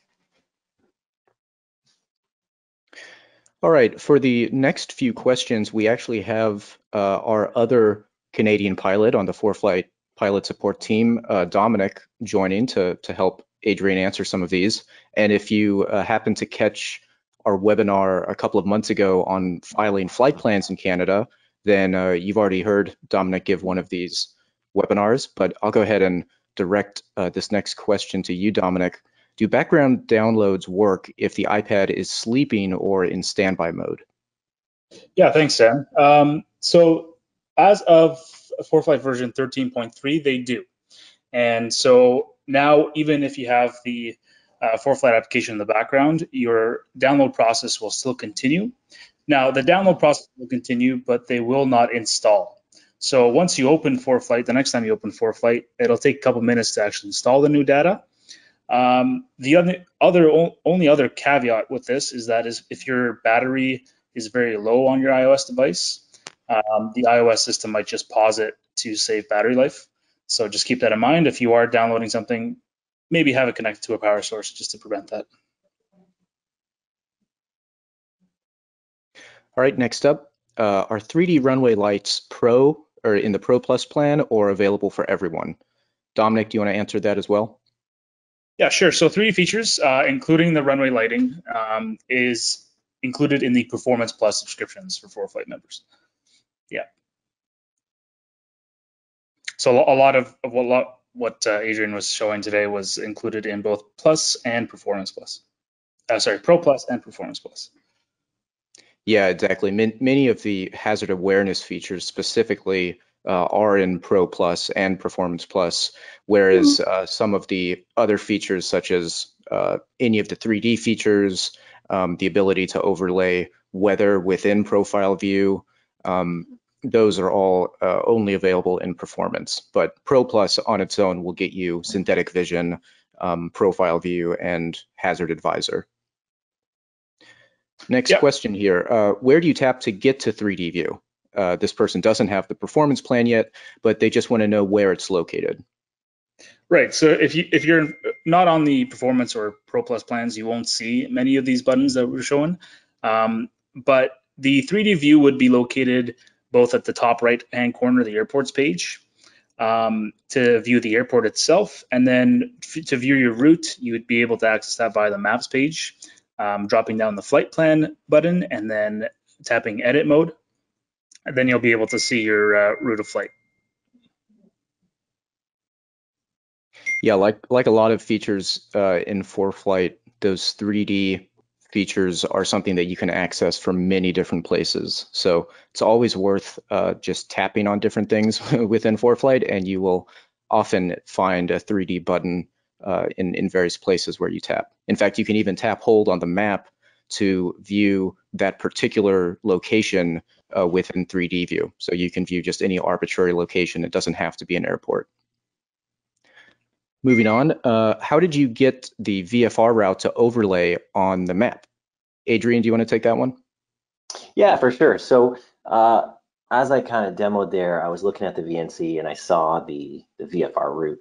S3: All right, for the next few questions, we actually have our other Canadian pilot on the ForeFlight Pilot Support Team, Dominic, joining to help Adrian answer some of these. And if you happen to catch our webinar a couple of months ago on filing flight plans in Canada, then you've already heard Dominic give one of these webinars, but I'll go ahead and direct this next question to you, Dominic. Do background downloads work if the iPad is sleeping or in standby mode?
S5: Yeah, thanks, Sam. So as of ForeFlight version 13.3, they do. And so now, even if you have the ForeFlight application in the background, your download process will still continue. Now, the download process will continue, but they will not install. So once you open ForeFlight, the next time you open ForeFlight, it'll take a couple minutes to actually install the new data. The only other caveat with this is that if your battery is very low on your iOS device, the iOS system might just pause it to save battery life. So just keep that in mind. If you are downloading something, maybe have it connected to a power source just to prevent that.
S3: All right, next up, are 3D runway lights Pro or in the Pro Plus plan or available for everyone? Dominic, do you want to answer that as well?
S5: Yeah, sure. So 3D features, including the runway lighting, is included in the Performance Plus subscriptions for ForeFlight members. Yeah. So a lot of what Adrian was showing today was included in both Plus and Performance Plus. Sorry, Pro Plus and Performance Plus.
S3: Yeah, exactly. Many of the hazard awareness features specifically are in Pro Plus and Performance Plus, whereas some of the other features, such as any of the 3D features, the ability to overlay weather within profile view, those are all only available in Performance. But Pro Plus on its own will get you synthetic vision, profile view, and hazard advisor. Next question here. Where do you tap to get to 3D view? This person doesn't have the performance plan yet, but they just want to know where it's located.
S5: Right. So if you're not on the performance or Pro Plus plans, you won't see many of these buttons that we're showing. But the 3D view would be located both at the top right-hand corner of the airports page to view the airport itself, and then to view your route, you would be able to access that via the maps page. Dropping down the flight plan button and then tapping edit mode, and then you'll be able to see your route of flight.
S3: Yeah, like a lot of features in ForeFlight, those 3D features are something that you can access from many different places. So it's always worth just tapping on different things within ForeFlight, and you will often find a 3D button in various places where you tap. In fact, you can even tap hold on the map to view that particular location within 3D view. So you can view just any arbitrary location. It doesn't have to be an airport. Moving on, how did you get the VFR route to overlay on the map? Adrian, do you want to take that one?
S4: Yeah, for sure. So as I kind of demoed there, I was looking at the VNC and I saw the VFR route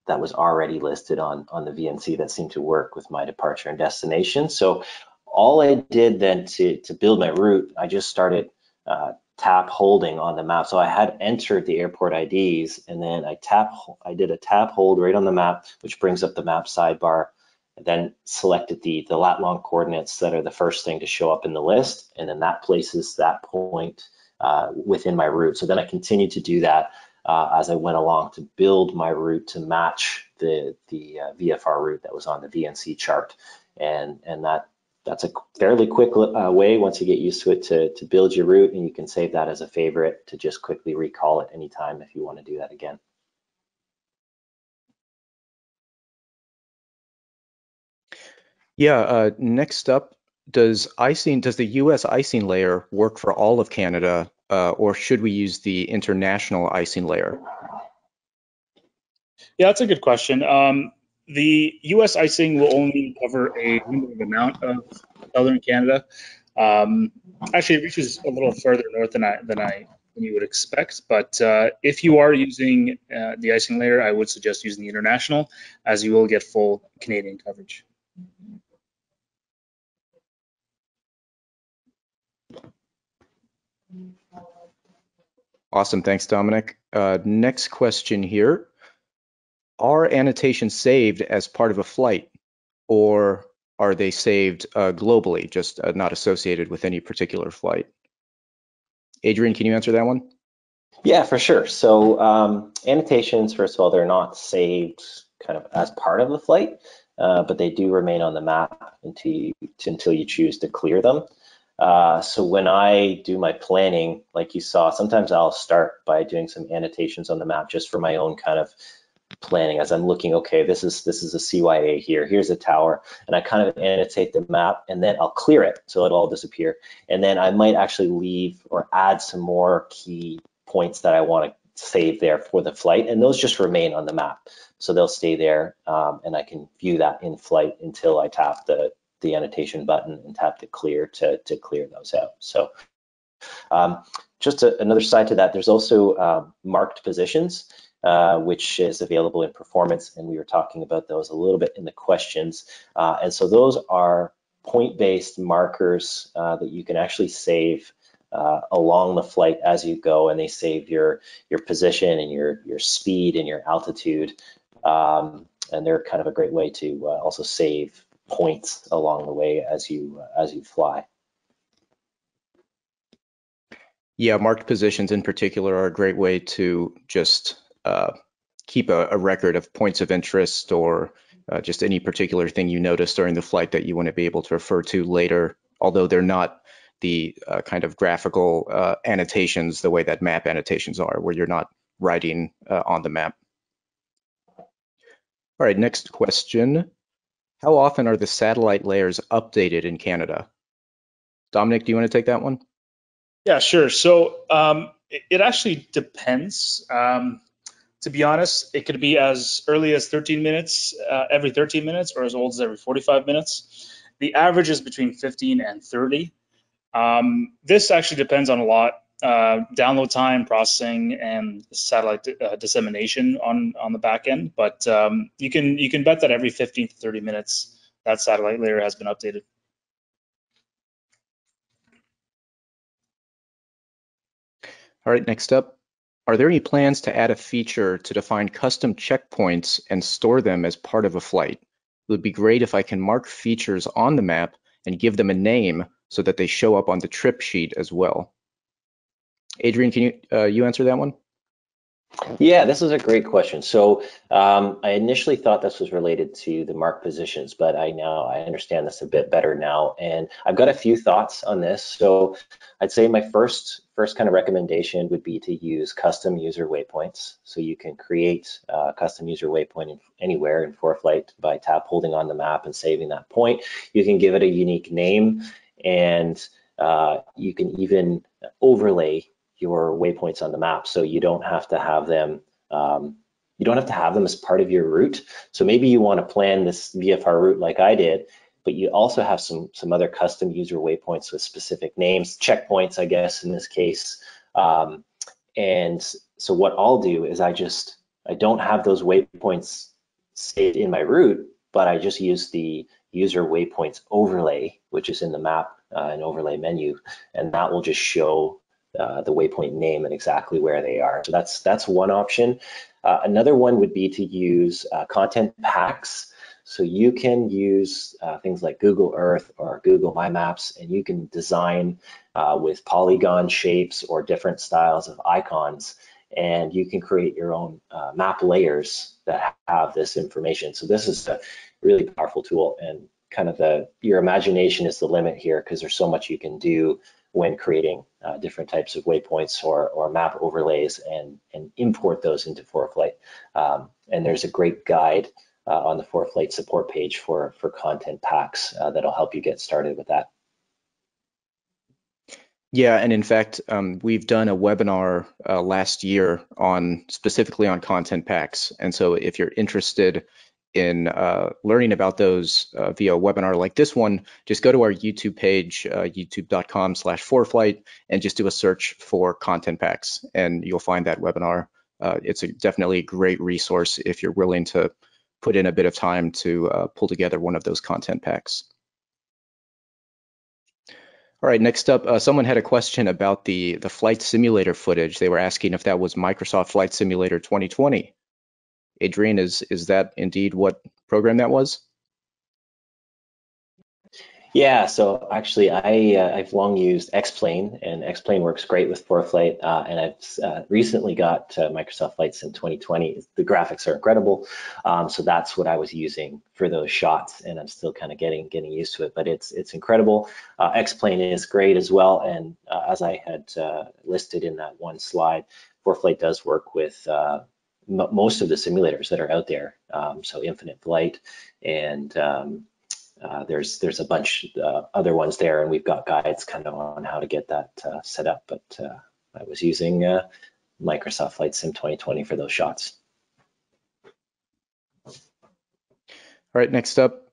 S4: that was already listed on the VNC that seemed to work with my departure and destination. So all I did then to build my route, I just started tap holding on the map. So I had entered the airport IDs, and then I did a tap hold right on the map, which brings up the map sidebar, and then selected the lat long coordinates that are the first thing to show up in the list, and then that places that point within my route. So then I continued to do that as I went along to build my route to match the VFR route that was on the VNC chart, and that's a fairly quick way, once you get used to it, to build your route, and you can save that as a favorite to just quickly recall it anytime if you want to do that again.
S3: Yeah, next up, does the US icing layer work for all of Canada, or should we use the international icing layer?
S5: Yeah, that's a good question. The US icing will only cover a limited amount of southern Canada. Actually, it reaches a little further north than you would expect. But if you are using the icing layer, I would suggest using the international, as you will get full Canadian coverage.
S3: Awesome, thanks, Dominic. Next question here. Are annotations saved as part of a flight, or are they saved globally, just not associated with any particular flight? Adrian, can you answer that one?
S4: Yeah, for sure. So annotations, first of all, they're not saved kind of as part of the flight, but they do remain on the map until you choose to clear them. So when I do my planning, like you saw, sometimes I'll start by doing some annotations on the map just for my own kind of planning as I'm looking, okay, this is a CYA here, here's a tower, and I kind of annotate the map, and then I'll clear it so it'll all disappear. And then I might actually leave or add some more key points that I want to save there for the flight, and those just remain on the map. So they'll stay there, and I can view that in flight until I tap the annotation button and tap the clear to clear those out. So just another side to that, there's also marked positions, which is available in performance, and we were talking about those a little bit in the questions. And so those are point-based markers that you can actually save along the flight as you go, and they save your position and your speed and your altitude. And they're kind of a great way to also save points along the way as you fly.
S3: Yeah, marked positions in particular are a great way to just keep a record of points of interest or just any particular thing you notice during the flight that you want to be able to refer to later, although they're not the kind of graphical annotations the way that map annotations are, where you're not writing on the map. All right, next question. How often are the satellite layers updated in Canada? Dominic, do you want to take that one?
S5: Yeah, sure. So it actually depends. To be honest, it could be as early as 13 minutes, every 13 minutes, or as old as every 45 minutes. The average is between 15 and 30. This actually depends on a lot. Download time, processing, and satellite dissemination on the back end. But you can bet that every 15 to 30 minutes, that satellite layer has been updated.
S3: All right, next up, are there any plans to add a feature to define custom checkpoints and store them as part of a flight? It would be great if I can mark features on the map and give them a name so that they show up on the trip sheet as well. Adrian, can you answer that one?
S4: Yeah, this is a great question. So I initially thought this was related to the mark positions, but I understand this a bit better now, and I've got a few thoughts on this. So I'd say my first kind of recommendation would be to use custom user waypoints. So you can create a custom user waypoint anywhere in ForeFlight by holding on the map and saving that point. You can give it a unique name, and you can even overlay your waypoints on the map, so you don't have to have them as part of your route. So maybe you want to plan this VFR route like I did, but you also have some other custom user waypoints with specific names, checkpoints, I guess in this case. And so what I'll do is I don't have those waypoints saved in my route, but I just use the user waypoints overlay, which is in the map and overlay menu, and that will just show the waypoint name and exactly where they are. So that's one option. Another one would be to use content packs. So you can use things like Google Earth or Google My Maps, and you can design with polygon shapes or different styles of icons, and you can create your own map layers that have this information. So this is a really powerful tool, and kind of your imagination is the limit here, because there's so much you can do when creating different types of waypoints or map overlays and import those into ForeFlight. And there's a great guide on the ForeFlight support page for content packs that'll help you get started with that.
S3: Yeah, and in fact, we've done a webinar last year specifically on content packs. And so if you're interested in learning about those via a webinar like this one, just go to our YouTube page, youtube.com/ForeFlight, and just do a search for content packs, and you'll find that webinar. It's definitely a great resource if you're willing to put in a bit of time to pull together one of those content packs. All right, next up, someone had a question about the flight simulator footage. They were asking if that was Microsoft Flight Simulator 2020. Adrian, is that indeed what program that was?
S4: Yeah, so actually I've long used X-Plane, and X-Plane works great with ForeFlight, and I've recently got Microsoft Flight Sim 2020. The graphics are incredible, so that's what I was using for those shots, and I'm still kind of getting used to it, but it's incredible. X-Plane is great as well, and as I had listed in that one slide, ForeFlight does work with most of the simulators that are out there, so Infinite Flight and there's a bunch other ones there, and we've got guides kind of on how to get that set up. But I was using Microsoft Flight Sim 2020 for those shots.
S3: All right, next up,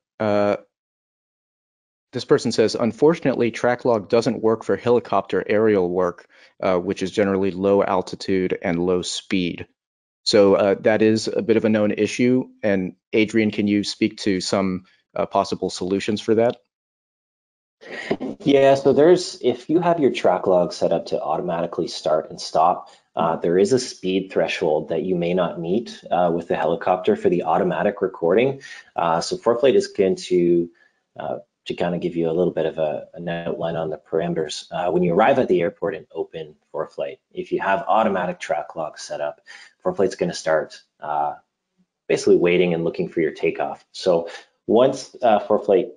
S3: this person says, unfortunately, TrackLog doesn't work for helicopter aerial work, which is generally low altitude and low speed. So that is a bit of a known issue. And Adrian, can you speak to some possible solutions for that?
S4: Yeah, so if you have your track log set up to automatically start and stop, there is a speed threshold that you may not meet with the helicopter for the automatic recording. So ForeFlight is going to kind of give you a little bit of an outline on the parameters. When you arrive at the airport and open ForeFlight, if you have automatic track log set up, ForeFlight's going to start basically waiting and looking for your takeoff. So once ForeFlight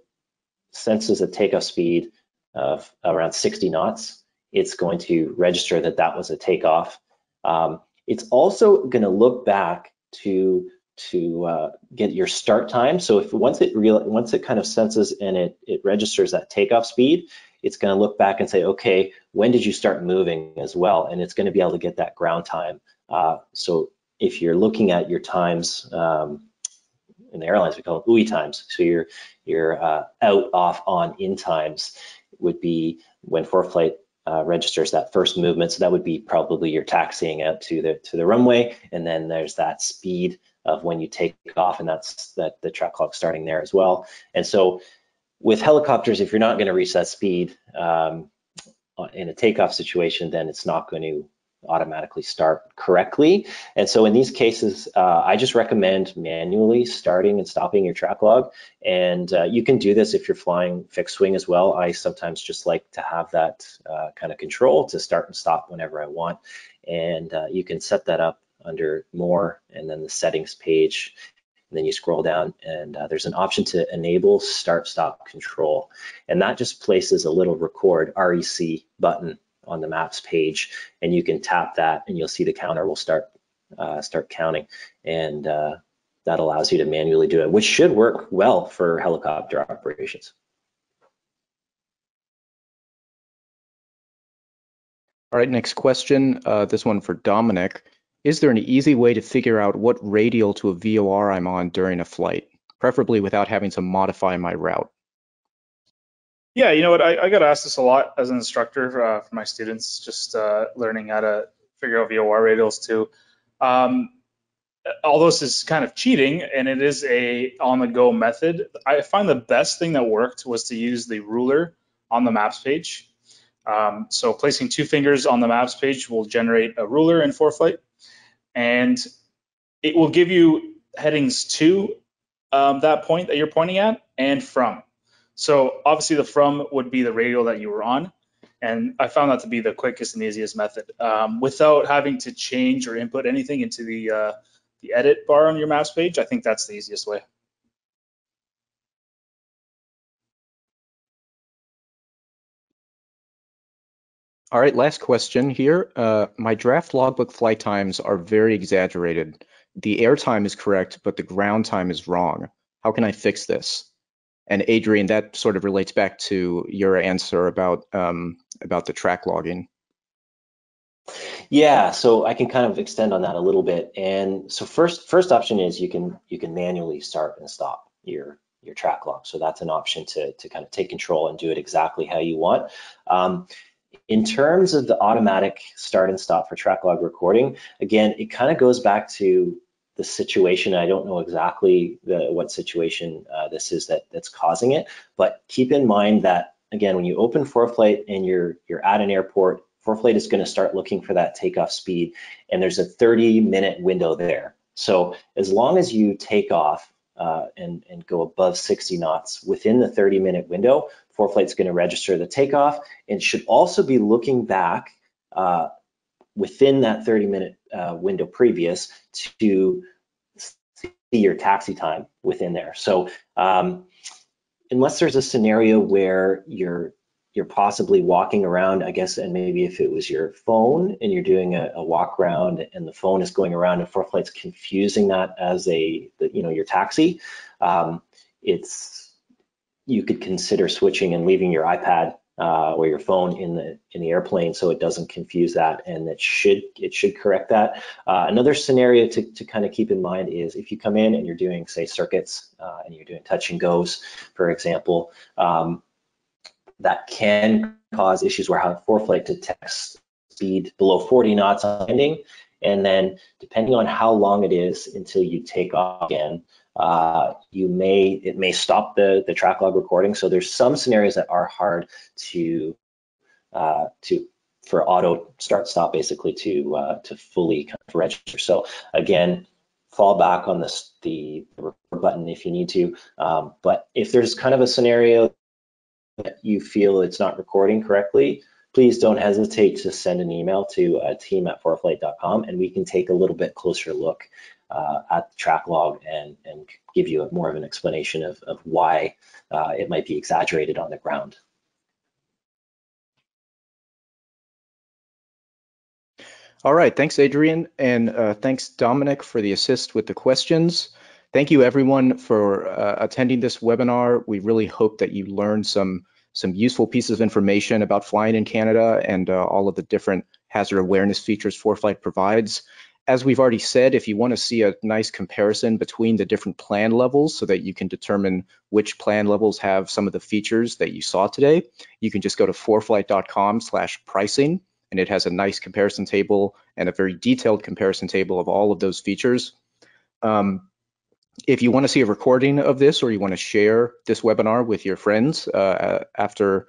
S4: senses a takeoff speed of around 60 knots, it's going to register that that was a takeoff. It's also going to look back to get your start time. So if once it kind of senses and it registers that takeoff speed, it's going to look back and say, okay, when did you start moving as well? And it's going to be able to get that ground time. So if you're looking at your times, in the airlines we call it UI times. So your out, off, on, in times would be when ForeFlight registers that first movement. So that would be probably your taxiing out to the runway, and then there's that speed of when you take off, and that's the track clock starting there as well. And so with helicopters, if you're not going to reach that speed in a takeoff situation, then it's not going to automatically start correctly. And so in these cases, I just recommend manually starting and stopping your track log. And you can do this if you're flying fixed wing as well. I sometimes just like to have that kind of control to start and stop whenever I want. And you can set that up under more and then the settings page. And then you scroll down and there's an option to enable start stop control. And that just places a little record REC button on the maps page, and you can tap that and you'll see the counter will start counting, and that allows you to manually do it, which should work well for helicopter operations.
S3: All right, next question, this one for Dominic. Is there an easy way to figure out what radial to a VOR I'm on during a flight, preferably without having to modify my route?
S5: Yeah, you know what? I got asked this a lot as an instructor for my students, just learning how to figure out VOR radials too. Although this is kind of cheating and it is a on-the-go method, I find the best thing that worked was to use the ruler on the maps page. So placing 2 fingers on the maps page will generate a ruler in ForeFlight, and it will give you headings to that point that you're pointing at and from. So obviously the from would be the radial that you were on, and I found that to be the quickest and easiest method without having to change or input anything into the edit bar on your maps page. I think that's the easiest way.
S3: All right, last question here. My draft logbook flight times are very exaggerated. The air time is correct, but the ground time is wrong. How can I fix this? And Adrian, that sort of relates back to your answer about the track logging.
S4: Yeah, so I can kind of extend on that a little bit. And so first option is you can manually start and stop your track log. So that's an option to kind of take control and do it exactly how you want. In terms of the automatic start and stop for track log recording, again, it kind of goes back to the situation. I don't know exactly what situation this is that's causing it, but keep in mind that, again, when you open ForeFlight and you're at an airport, ForeFlight is going to start looking for that takeoff speed, and there's a 30-minute window there. So as long as you take off and go above 60 knots within the 30-minute window, ForeFlight's going to register the takeoff, and should also be looking back within that 30-minute window previous to see your taxi time within there. So unless there's a scenario where you're possibly walking around, I guess, and maybe if it was your phone and you're doing a walk around and the phone is going around and ForeFlight's confusing that as your taxi, you could consider switching and leaving your iPad or your phone in the airplane so it doesn't confuse that, and it should correct that. Another scenario to kind of keep in mind is if you come in and you're doing, say, circuits and you're doing touch and goes, for example, that can cause issues where ForeFlight detects speed below 40 knots on landing, and then depending on how long it is until you take off again, it may stop the track log recording. So there's some scenarios that are hard for auto start stop basically to fully kind of register. So again, fall back on the record button if you need to. But if there's kind of a scenario that you feel it's not recording correctly, please don't hesitate to send an email to team@foreflight.com, and we can take a little bit closer look at the track log and give you more of an explanation of why it might be exaggerated on the ground.
S3: All right, thanks, Adrian, and thanks, Dominic, for the assist with the questions. Thank you, everyone, for attending this webinar. We really hope that you learned some useful pieces of information about flying in Canada and all of the different hazard awareness features ForeFlight provides. As we've already said, if you want to see a nice comparison between the different plan levels so that you can determine which plan levels have some of the features that you saw today, you can just go to foreflight.com/pricing, and it has a nice comparison table and a very detailed comparison table of all of those features. If you want to see a recording of this or you want to share this webinar with your friends after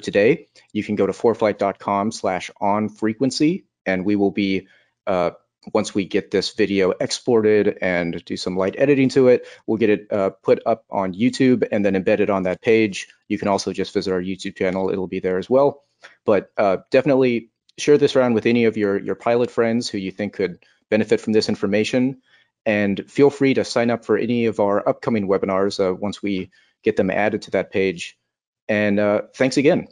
S3: today, you can go to foreflight.com/onfrequency, and we will be, once we get this video exported and do some light editing to it, we'll get it put up on YouTube and then embedded on that page. You can also just visit our YouTube channel. It'll be there as well. But definitely share this around with any of your pilot friends who you think could benefit from this information. And feel free to sign up for any of our upcoming webinars once we get them added to that page. And thanks again.